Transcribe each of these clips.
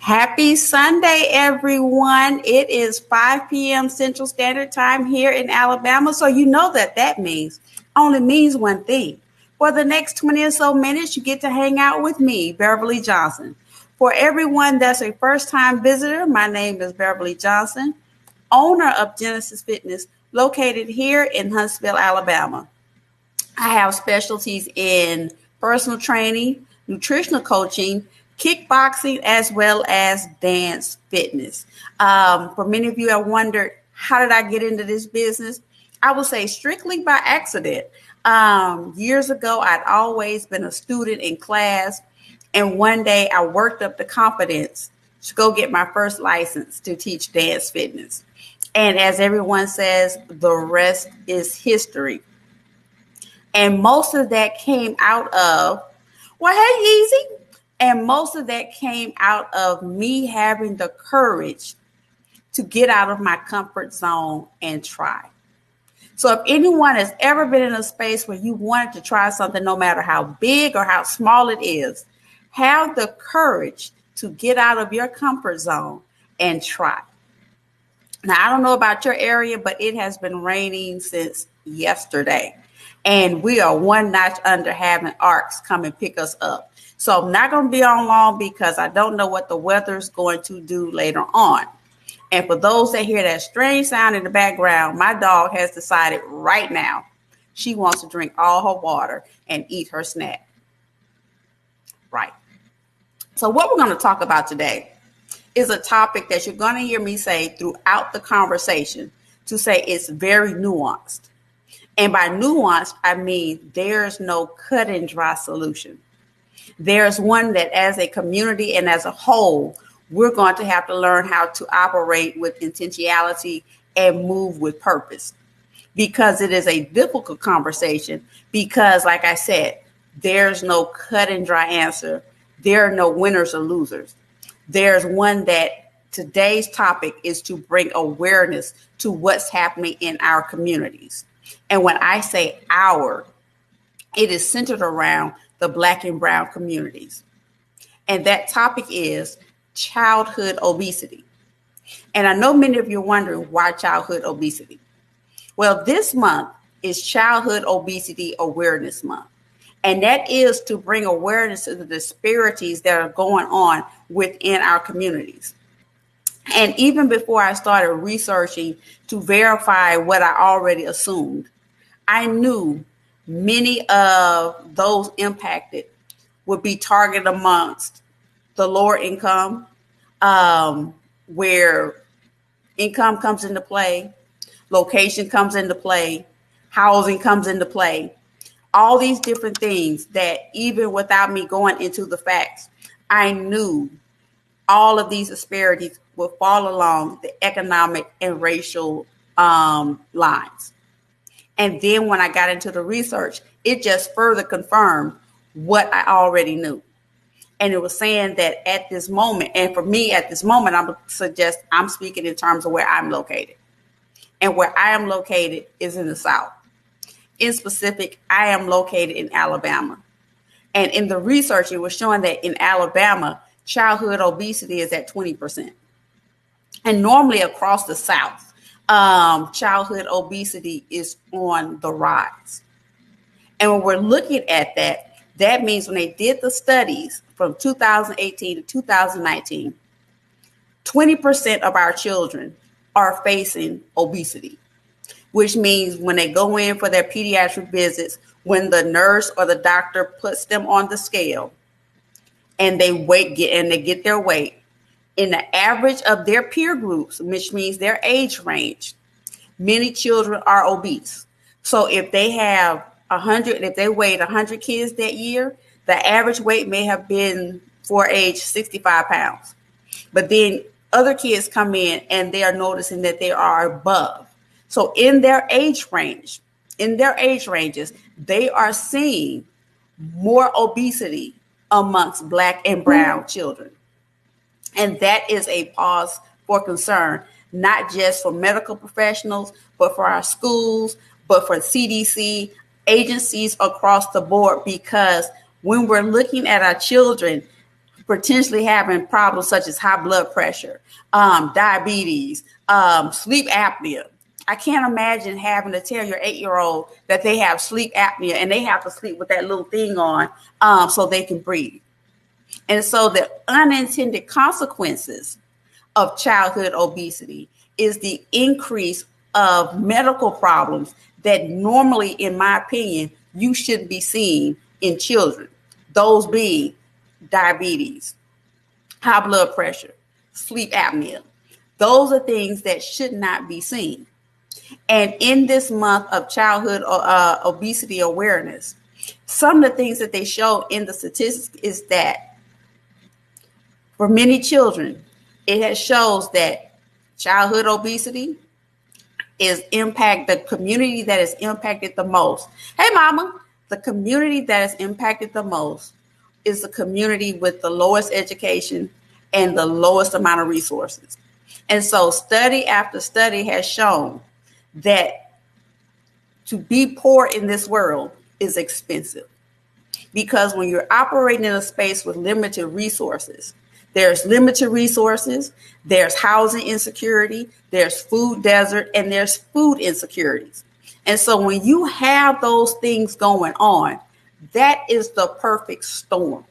Happy Sunday, everyone. It is 5 p.m. Central Standard Time here in Alabama. So you know that means only means one thing. For the next 20 or so minutes, you get to hang out with me, Beverly Johnson. For everyone that's a first-time visitor, my name is Beverly Johnson, owner of Genesis Fitness, located here in Huntsville, Alabama. I have specialties in personal training, nutritional coaching, kickboxing, as well as dance fitness. For many of you have wondered, how did I get into this business? I would say strictly by accident. Years ago, I'd always been a student in class. And one day I worked up the confidence to go get my first license to teach dance fitness. And as everyone says, the rest is history. And most of that came out of, well, hey, Easy. And most of that came out of me having the courage to get out of my comfort zone and try. So if anyone has ever been in a space where you wanted to try something, no matter how big or how small it is, have the courage to get out of your comfort zone and try. Now, I don't know about your area, but it has been raining since yesterday. And we are one notch under having ARCs come and pick us up. So I'm not going to be on long because I don't know what the weather's going to do later on. And for those that hear that strange sound in the background, my dog has decided right now she wants to drink all her water and eat her snack. Right. So what we're going to talk about today is a topic that you're going to hear me say throughout the conversation, to say it's very nuanced. And by nuanced, I mean there's no cut and dry solution. There's one that as a community and as a whole, we're going to have to learn how to operate with intentionality and move with purpose, because it is a difficult conversation because, like I said, there's no cut and dry answer. There are no winners or losers. There's one that today's topic is to bring awareness to what's happening in our communities. And when I say our, it is centered around the Black and brown communities. And that topic is childhood obesity. And I know many of you are wondering, why childhood obesity? Well, this month is Childhood Obesity Awareness Month. And that is to bring awareness to the disparities that are going on within our communities. And even before I started researching to verify what I already assumed, I knew many of those impacted would be targeted amongst the lower income, where income comes into play, location comes into play, housing comes into play, all these different things that even without me going into the facts, I knew all of these disparities would fall along the economic and racial lines. And then when I got into the research, it just further confirmed what I already knew. And it was saying that at this moment, and for me at this moment, I'm speaking in terms of where I'm located. And where I am located is in the South. In specific, I am located in Alabama. And in the research, it was showing that in Alabama, childhood obesity is at 20%. And normally across the South, childhood obesity is on the rise. And when we're looking at that, that means when they did the studies from 2018 to 2019, 20% of our children are facing obesity, which means when they go in for their pediatric visits, when the nurse or the doctor puts them on the scale and they get their weight, in the average of their peer groups, which means their age range, many children are obese. So if they have if they weighed 100 kids that year, the average weight may have been for age 65 pounds. But then other kids come in and they are noticing that they are above. So in their age ranges, they are seeing more obesity amongst Black and brown children. And that is a cause for concern, not just for medical professionals, but for our schools, but for CDC, agencies across the board, because when we're looking at our children potentially having problems such as high blood pressure, diabetes, sleep apnea. I can't imagine having to tell your 8-year-old that they have sleep apnea and they have to sleep with that little thing on so they can breathe. And so the unintended consequences of childhood obesity is the increase of medical problems that normally, in my opinion, you shouldn't be seeing in children. Those being diabetes, high blood pressure, sleep apnea. Those are things that should not be seen. And in this month of childhood obesity awareness, some of the things that they show in the statistics is that for many children, it shows that childhood obesity is the community that is impacted the most. Hey, mama, the community that is impacted the most is the community with the lowest education and the lowest amount of resources. And so study after study has shown that to be poor in this world is expensive, because when you're operating in a space with limited resources, there's housing insecurity, there's food desert, and there's food insecurities. And so when you have those things going on, that is the perfect storm.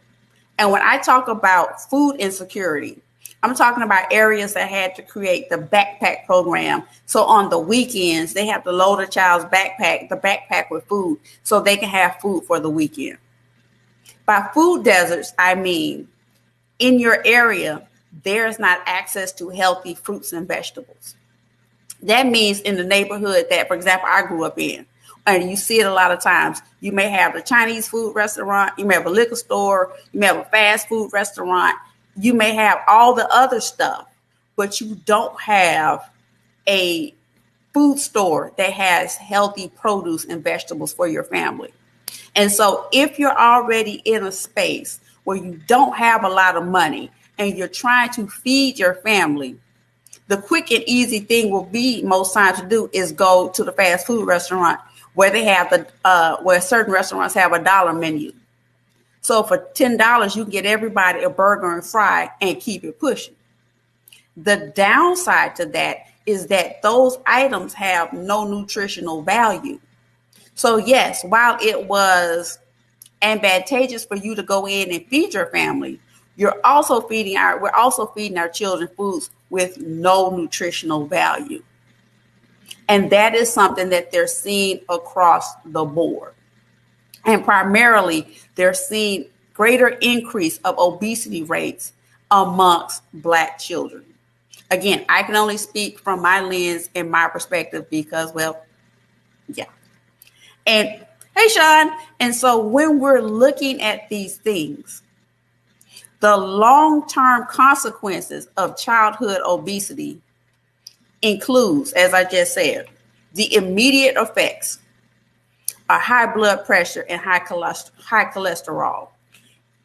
And when I talk about food insecurity, I'm talking about areas that had to create the backpack program. So on the weekends, they have to load a child's backpack with food so they can have food for the weekend. By food deserts, I mean in your area, there's not access to healthy fruits and vegetables. That means in the neighborhood that, for example, I grew up in, and you see it a lot of times, you may have a Chinese food restaurant, you may have a liquor store, you may have a fast food restaurant, you may have all the other stuff, but you don't have a food store that has healthy produce and vegetables for your family. And so if you're already in a space where you don't have a lot of money and you're trying to feed your family, the quick and easy thing will be most times to do is go to the fast food restaurant where they have where certain restaurants have a dollar menu. So for $10, you can get everybody a burger and fry and keep it pushing. The downside to that is that those items have no nutritional value. So yes, while it was advantageous for you to go in and feed your family, we're also feeding our children foods with no nutritional value. And that is something that they're seeing across the board. And primarily, they're seeing greater increase of obesity rates amongst Black children. Again, I can only speak from my lens and my perspective because, well, yeah. And hey, Sean. And so when we're looking at these things, the long-term consequences of childhood obesity includes, as I just said, the immediate effects are high blood pressure and high cholesterol,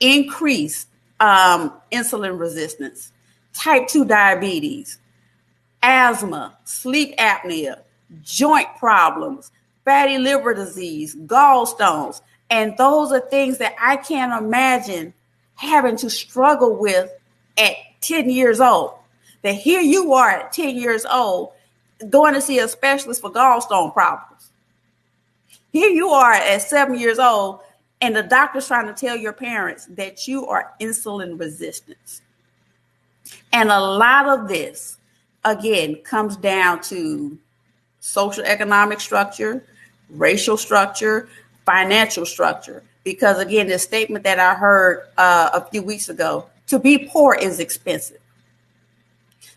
increased insulin resistance, type 2 diabetes, asthma, sleep apnea, joint problems, fatty liver disease, gallstones. And those are things that I can't imagine having to struggle with at 10 years old. That here you are at 10 years old going to see a specialist for gallstone problems. Here you are at 7 years old, and the doctor's trying to tell your parents that you are insulin resistant. And a lot of this, again, comes down to social economic structure, racial structure, financial structure. Because, again, the statement that I heard a few weeks ago, to be poor is expensive.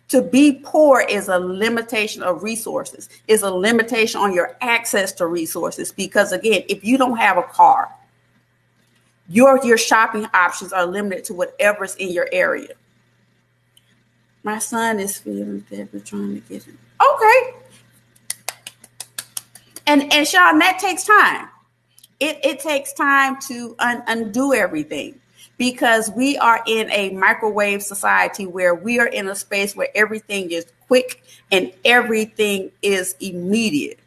To be poor is a limitation of resources, is a limitation on your access to resources. Because again, if you don't have a car, your shopping options are limited to whatever's in your area. My son is feeling that we're trying to get him. Okay. And Sean, that takes time. It takes time to undo everything. Because we are in a microwave society where we are in a space where everything is quick and everything is immediate.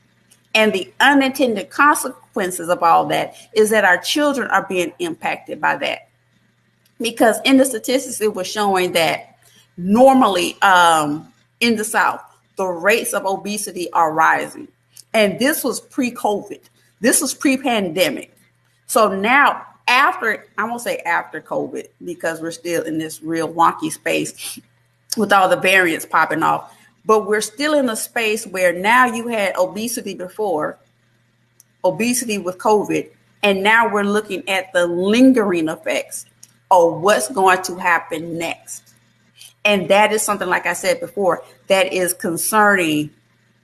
And the unintended consequences of all that is that our children are being impacted by that. because in the statistics, it was showing that normally in the South, the rates of obesity are rising. And this was pre-COVID. This was pre-pandemic. So now after, I won't say after COVID, because we're still in this real wonky space with all the variants popping off, but we're still in a space where now you had obesity before, obesity with COVID, and now we're looking at the lingering effects of what's going to happen next. And that is something, like I said before, that is concerning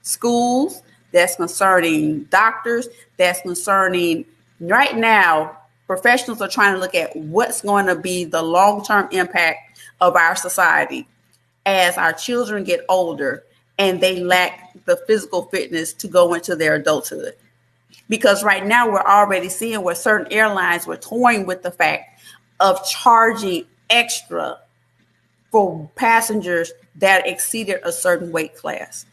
schools, that's concerning doctors, that's concerning, right now, professionals are trying to look at what's going to be the long-term impact of our society as our children get older and they lack the physical fitness to go into their adulthood. Because right now we're already seeing where certain airlines were toying with the fact of charging extra for passengers that exceeded a certain weight class.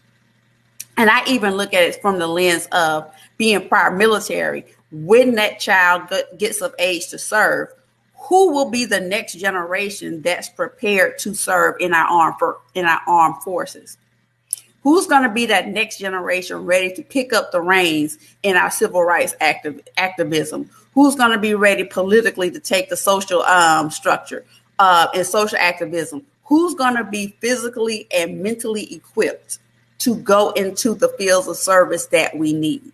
And I even look at it from the lens of being prior military. When that child gets of age to serve, who will be the next generation that's prepared to serve in our armed forces? Who's going to be that next generation ready to pick up the reins in our civil rights activism? Who's going to be ready politically to take the social structure and social activism? Who's going to be physically and mentally equipped to go into the fields of service that we need?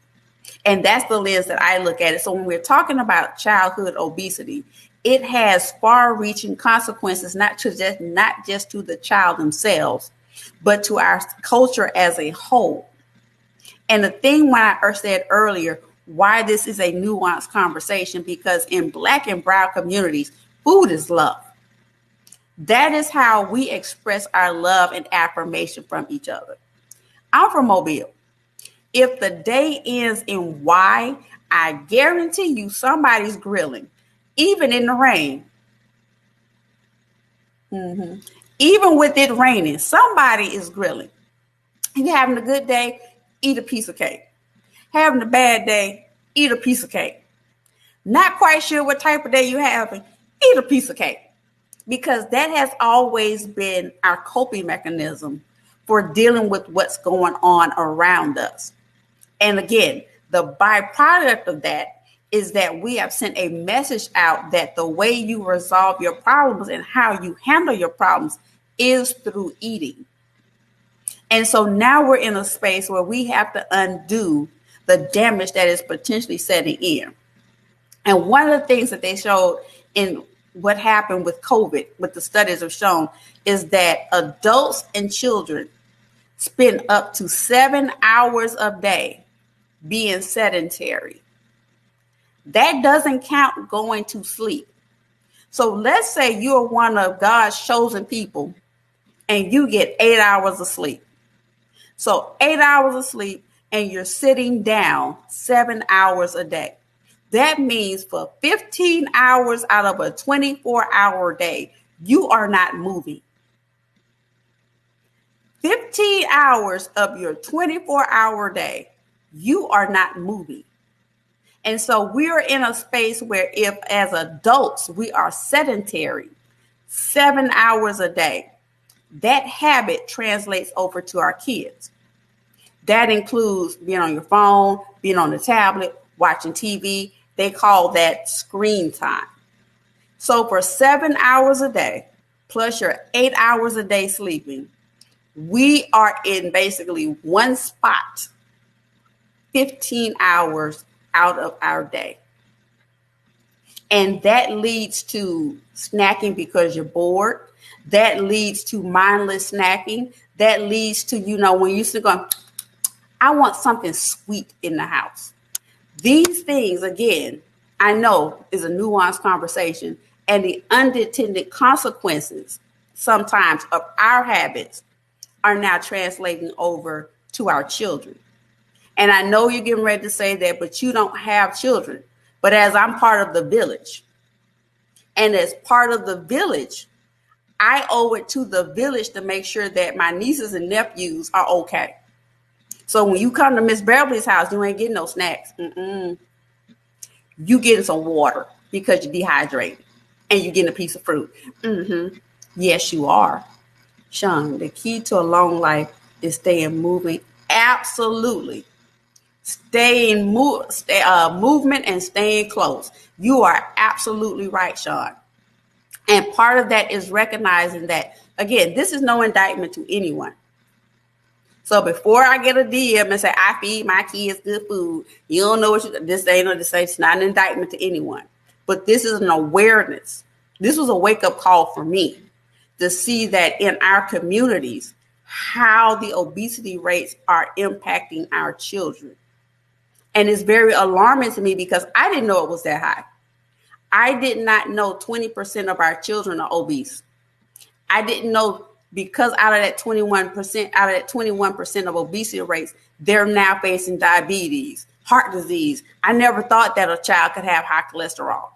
And that's the lens that I look at it. So when we're talking about childhood obesity, it has far-reaching consequences, not just to the child themselves, but to our culture as a whole. And the thing when I said earlier, why this is a nuanced conversation, because in Black and brown communities, food is love. That is how we express our love and affirmation from each other. I'm from Mobile. If the day ends in Y, I guarantee you somebody's grilling, even in the rain. Even with it raining, somebody is grilling. If you're having a good day, eat a piece of cake. Having a bad day, eat a piece of cake. Not quite sure what type of day you're having, eat a piece of cake. Because that has always been our coping mechanism for dealing with what's going on around us. And again, the byproduct of that is that we have sent a message out that the way you resolve your problems and how you handle your problems is through eating. And so now we're in a space where we have to undo the damage that is potentially setting in. And one of the things that they showed in what happened with COVID, what the studies have shown, is that adults and children spend up to 7 hours a day being sedentary. That doesn't count going to sleep. So let's say you're one of God's chosen people and you get 8 hours of sleep. So 8 hours of sleep and you're sitting down 7 hours a day. That means for 15 hours out of a 24-hour day, you are not moving. 15 hours of your 24-hour day, you are not moving. And so we are in a space where if as adults we are sedentary 7 hours a day, that habit translates over to our kids. That includes being on your phone, being on the tablet, watching TV. They call that screen time. So for 7 hours a day, plus your 8 hours a day sleeping, we are in basically one spot, 15 hours out of our day. And that leads to snacking because you're bored. That leads to mindless snacking. That leads to, when you sit going, I want something sweet in the house. These things, again, I know is a nuanced conversation, and the unintended consequences sometimes of our habits are now translating over to our children. And I know you're getting ready to say that, but you don't have children. But as I'm part of the village, and as part of the village, I owe it to the village to make sure that my nieces and nephews are okay. So when you come to Miss Beverly's house, you ain't getting no snacks. You getting some water because you're dehydrated. and you're getting a piece of fruit. Mm-hmm. Yes, you are. Sean, the key to a long life is staying moving. Absolutely. Movement and staying close. You are absolutely right, Sean. And part of that is recognizing that, again, this is no indictment to anyone. So before I get a DM and say, I feed my kids good food, you don't know it's not an indictment to anyone. But this is an awareness. This was a wake-up call for me to see that in our communities, how the obesity rates are impacting our children. And it's very alarming to me because I didn't know it was that high. I did not know 20% of our children are obese. I didn't know, because out of that 21% of obesity rates, they're now facing diabetes, heart disease. I never thought that a child could have high cholesterol.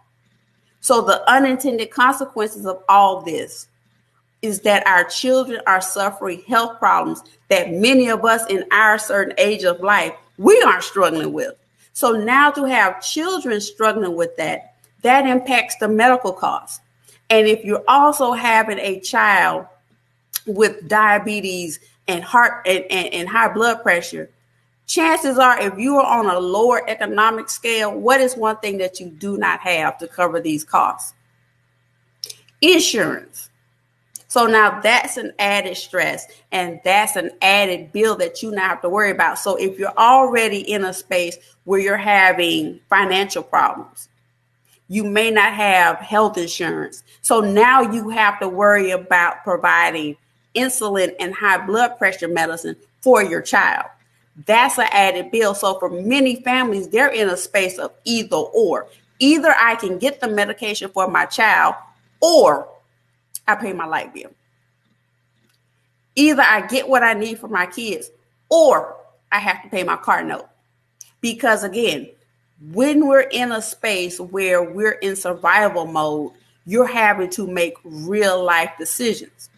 So the unintended consequences of all this is that our children are suffering health problems that many of us in our certain age of life, we aren't struggling with. So now to have children struggling with that impacts the medical costs. And if you're also having a child with diabetes and heart and high blood pressure, chances are, if you are on a lower economic scale, what is one thing that you do not have to cover these costs? Insurance. So now that's an added stress, and that's an added bill that you now have to worry about. So if you're already in a space where you're having financial problems, you may not have health insurance. So now you have to worry about providing insulin and high blood pressure medicine for your child. That's an added bill. So for many families, they're in a space of either or. Either I can get the medication for my child, or I pay my light bill. Either I get what I need for my kids, or I have to pay my car note. Because again, when we're in a space where we're in survival mode, you're having to make real life decisions.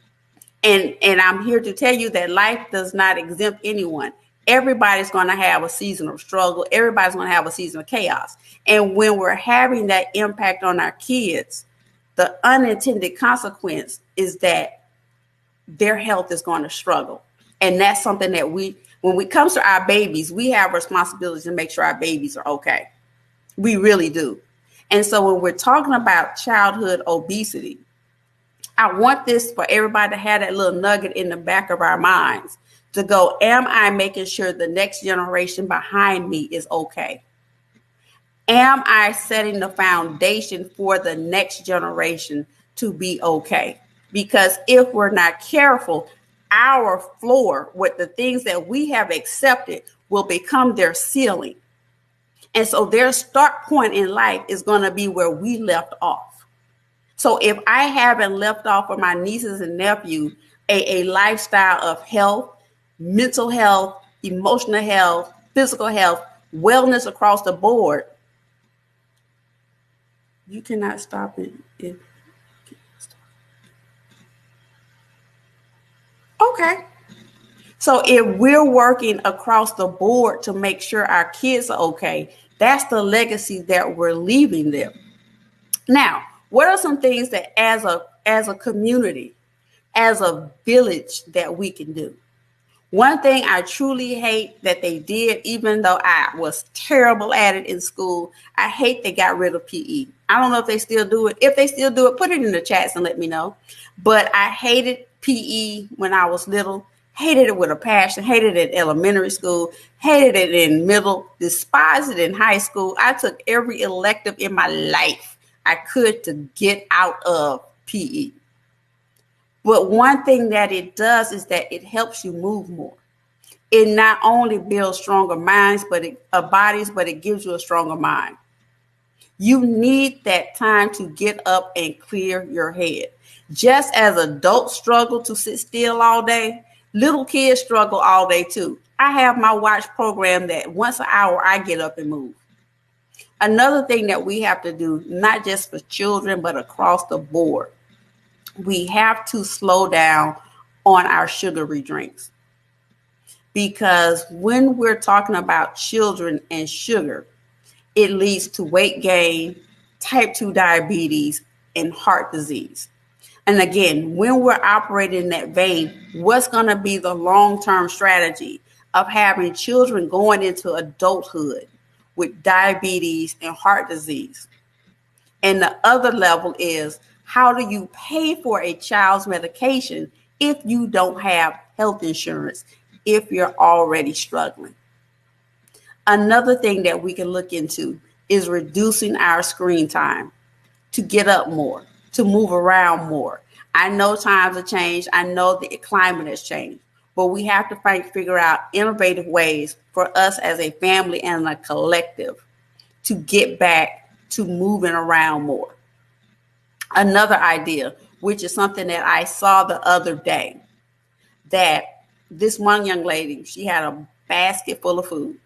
And I'm here to tell you that life does not exempt anyone. Everybody's going to have a season of struggle. Everybody's going to have a season of chaos. And when we're having that impact on our kids, the unintended consequence is that their health is going to struggle. And that's something that when it comes to our babies, we have responsibility to make sure our babies are okay. We really do. And so when we're talking about childhood obesity, I want this for everybody to have that little nugget in the back of our minds to go, am I making sure the next generation behind me is okay? Am I setting the foundation for the next generation to be okay? Because if we're not careful, our floor with the things that we have accepted will become their ceiling. And so their start point in life is going to be where we left off. So if I haven't left off for my nieces and nephews a lifestyle of health, mental health, emotional health, physical health, wellness across the board, you cannot stop it. Okay. So if we're working across the board to make sure our kids are okay, that's the legacy that we're leaving them. Now, what are some things that as a community, as a village, that we can do? One thing I truly hate that they did, even though I was terrible at it in school, I hate they got rid of PE. I don't know if they still do it. If they still do it, put it in the chats and let me know. But I hated PE when I was little. Hated it with a passion. Hated it in elementary school. Hated it in middle. Despised it in high school. I took every elective in my life I could to get out of PE. But one thing that it does is that it helps you move more. It not only builds stronger minds, bodies, but it gives you a stronger mind. You need that time to get up and clear your head. Just as adults struggle to sit still all day, little kids struggle all day too. I have my watch program that once an hour I get up and move. Another thing that we have to do, not just for children, but across the board, we have to slow down on our sugary drinks. Because when we're talking about children and sugar, it leads to weight gain, type 2 diabetes, and heart disease. And again, when we're operating in that vein, what's going to be the long-term strategy of having children going into adulthood with diabetes and heart disease? And the other level is, how do you pay for a child's medication if you don't have health insurance, if you're already struggling? Another thing that we can look into is reducing our screen time, to get up more, to move around more. I know times have changed. I know the climate has changed, but we have to figure out innovative ways for us as a family and a collective to get back to moving around more. Another idea, which is something that I saw the other day, that this one young lady, she had a basket full of food,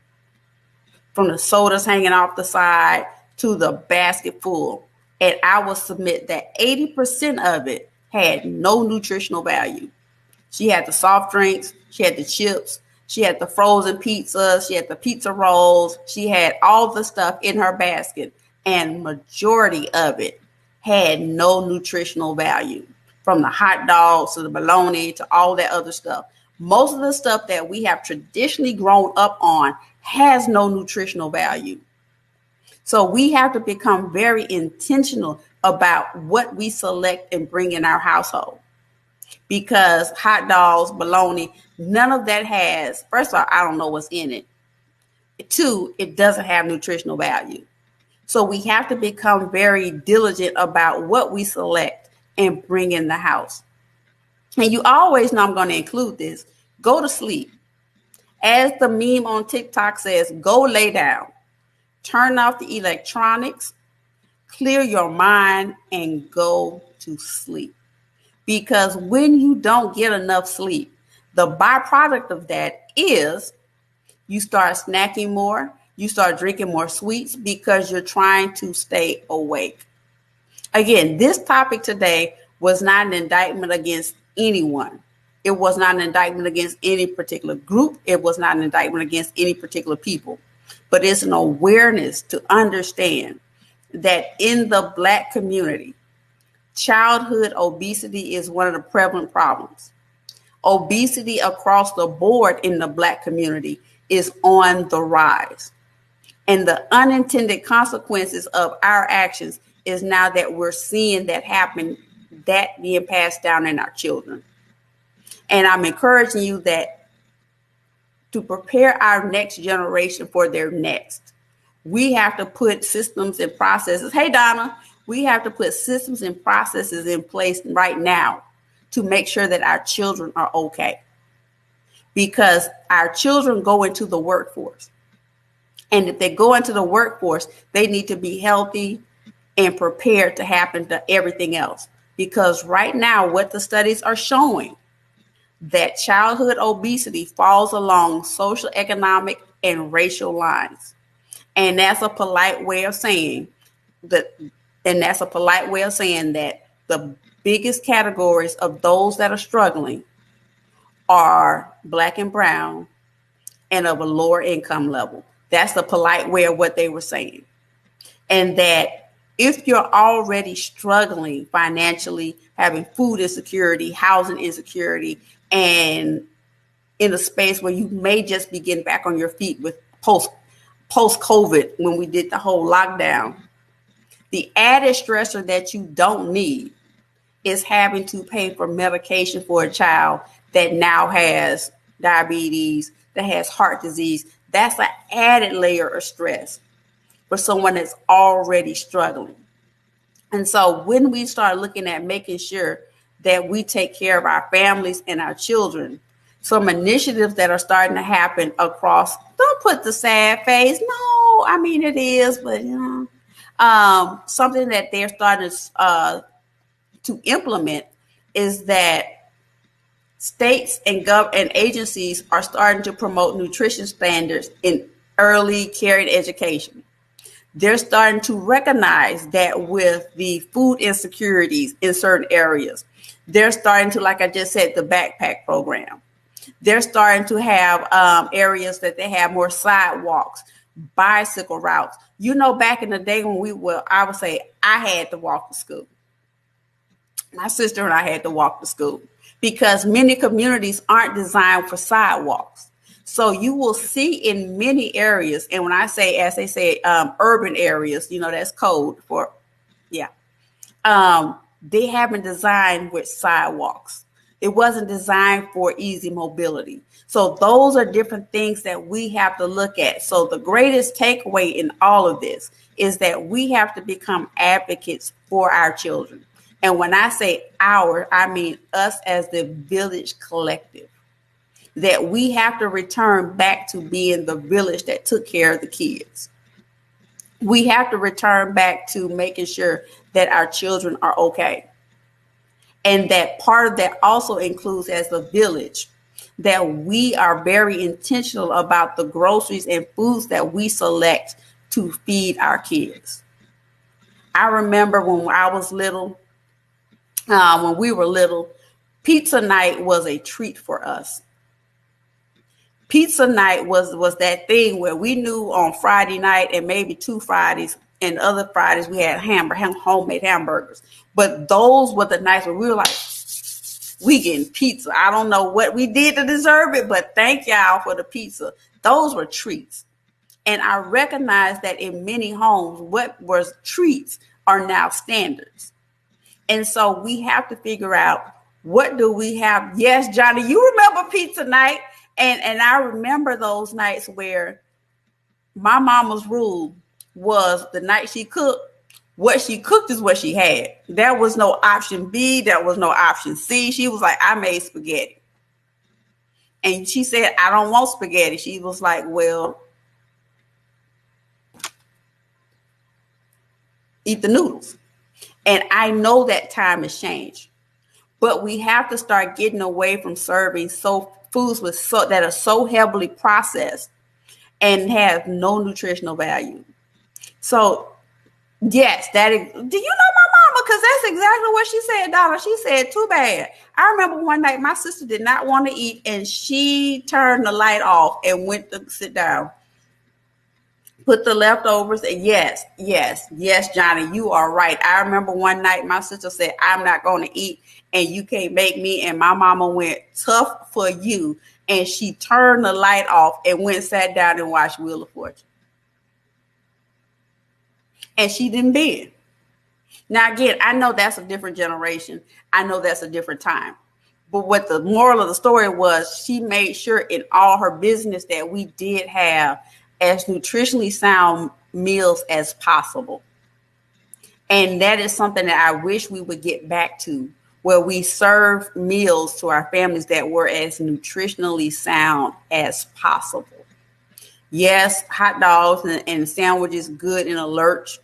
from the sodas hanging off the side to the basket full. And I will submit that 80% of it had no nutritional value. She had the soft drinks, she had the chips, she had the frozen pizzas, she had the pizza rolls, she had all the stuff in her basket, and majority of it had no nutritional value, from the hot dogs to the bologna to all that other stuff. Most of the stuff that we have traditionally grown up on has no nutritional value. So we have to become very intentional about what we select and bring in our household, because hot dogs, bologna, none of that has, first of all, I don't know what's in it. Two, it doesn't have nutritional value. So we have to become very diligent about what we select and bring in the house. And you always know I'm going to include this. Go to sleep. As the meme on TikTok says, go lay down. Turn off the electronics, clear your mind, and go to sleep. Because when you don't get enough sleep, the byproduct of that is you start snacking more, you start drinking more sweets because you're trying to stay awake. Again, this topic today was not an indictment against anyone. It was not an indictment against any particular group. It was not an indictment against any particular people. But it's an awareness to understand that in the Black community, childhood obesity is one of the prevalent problems. Obesity across the board in the Black community is on the rise. And the unintended consequences of our actions is now that we're seeing that happen, that being passed down in our children. And I'm encouraging you that to prepare our next generation for their next, we have to put systems and processes. Hey, Donna, we have to put systems and processes in place right now to make sure that our children are okay. Because our children go into the workforce. And if they go into the workforce, they need to be healthy and prepared to happen to everything else. Because right now, what the studies are showing, that childhood obesity falls along social, economic, and racial lines. And that's a polite way of saying that, the biggest categories of those that are struggling are Black and brown and of a lower income level. That's the polite way of what they were saying. And that if you're already struggling financially, having food insecurity, housing insecurity, and in a space where you may just be getting back on your feet with post-COVID, when we did the whole lockdown, the added stressor that you don't need is having to pay for medication for a child that now has diabetes, that has heart disease. That's an added layer of stress for someone that's already struggling. And so when we start looking at making sure that we take care of our families and our children, some initiatives that are starting to happen across, don't put the sad face. No, I mean, it is, but something that they're starting to implement is that states and agencies are starting to promote nutrition standards in early care and education. They're starting to recognize that with the food insecurities in certain areas, they're starting to, like I just said, the backpack program. They're starting to have areas that they have more sidewalks, bicycle routes. You know, back in the day when I would say I had to walk to school. My sister and I had to walk to school because many communities aren't designed for sidewalks. So you will see in many areas, and when I say, as they say, urban areas, that's code for, yeah. They haven't designed with sidewalks. It wasn't designed for easy mobility. So those are different things that we have to look at. So the greatest takeaway in all of this is that we have to become advocates for our children. And when I say our, I mean us as the village collective, that we have to return back to being the village that took care of the kids. We have to return back to making sure that our children are okay. And that part of that also includes, as a village, that we are very intentional about the groceries and foods that we select to feed our kids. I remember when I was little, when we were little, pizza night was a treat for us. Pizza night was that thing where we knew on Friday night and maybe 2 Fridays and other Fridays we had homemade hamburgers. But those were the nights where we were like, we getting pizza. I don't know what we did to deserve it, but thank y'all for the pizza. Those were treats. And I recognize that in many homes, what was treats are now standards. And so we have to figure out, what do we have? Yes, Johnny, you remember pizza night. And I remember those nights where my mama's rule was the night she cooked, what she cooked is what she had. There was no option B. There was no option C. She was like, I made spaghetti. And she said, I don't want spaghetti. She was like, well, eat the noodles. And I know that time has changed. But we have to start getting away from serving foods that are so heavily processed and have no nutritional value. So yes, do you know my mama? Because that's exactly what she said, Donna. She said, too bad. I remember one night my sister did not want to eat and she turned the light off and went to sit down. Put the leftovers, and yes, Johnny, you are right. I remember one night my sister said, I'm not going to eat and you can't make me. And my mama went, tough for you. And she turned the light off and went, sat down and watched Wheel of Fortune. And she didn't bend. Now, again, I know that's a different generation. I know that's a different time. But what the moral of the story was, she made sure in all her business that we did have as nutritionally sound meals as possible. And that is something that I wish we would get back to, where we serve meals to our families that were as nutritionally sound as possible. Yes, hot dogs and sandwiches, good in a lurch,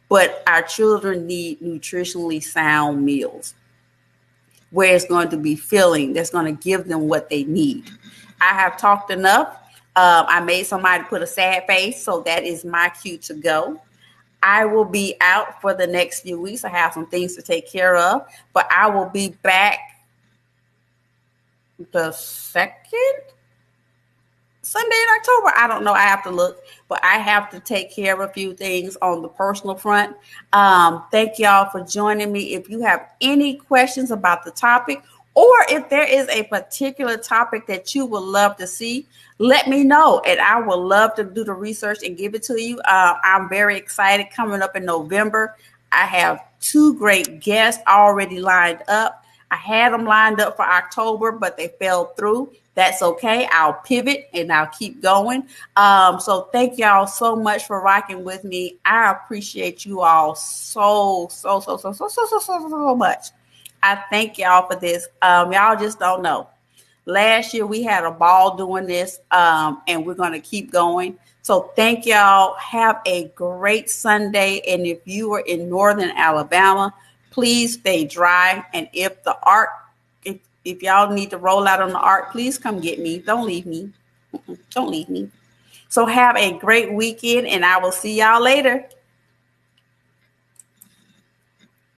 but our children need nutritionally sound meals where it's going to be filling, that's going to give them what they need. I have talked enough. I made somebody put a sad face, so that is my cue to go. I will be out for the next few weeks. I have some things to take care of, but I will be back the second Sunday in October. I don't know. I have to look, but I have to take care of a few things on the personal front. Thank y'all for joining me. If you have any questions about the topic, or if there is a particular topic that you would love to see, let me know. And I would love to do the research and give it to you. I'm very excited. Coming up in November, I have 2 great guests already lined up. I had them lined up for October, but they fell through. That's okay. I'll pivot and I'll keep going. So thank y'all so much for rocking with me. I appreciate you all so much. I thank y'all for this. Y'all just don't know. Last year we had a ball doing this, and we're going to keep going. So thank y'all. Have a great Sunday. And if you are in Northern Alabama, please stay dry. And if the ark, if y'all need to roll out on the ark, please come get me. Don't leave me. Don't leave me. So have a great weekend, and I will see y'all later.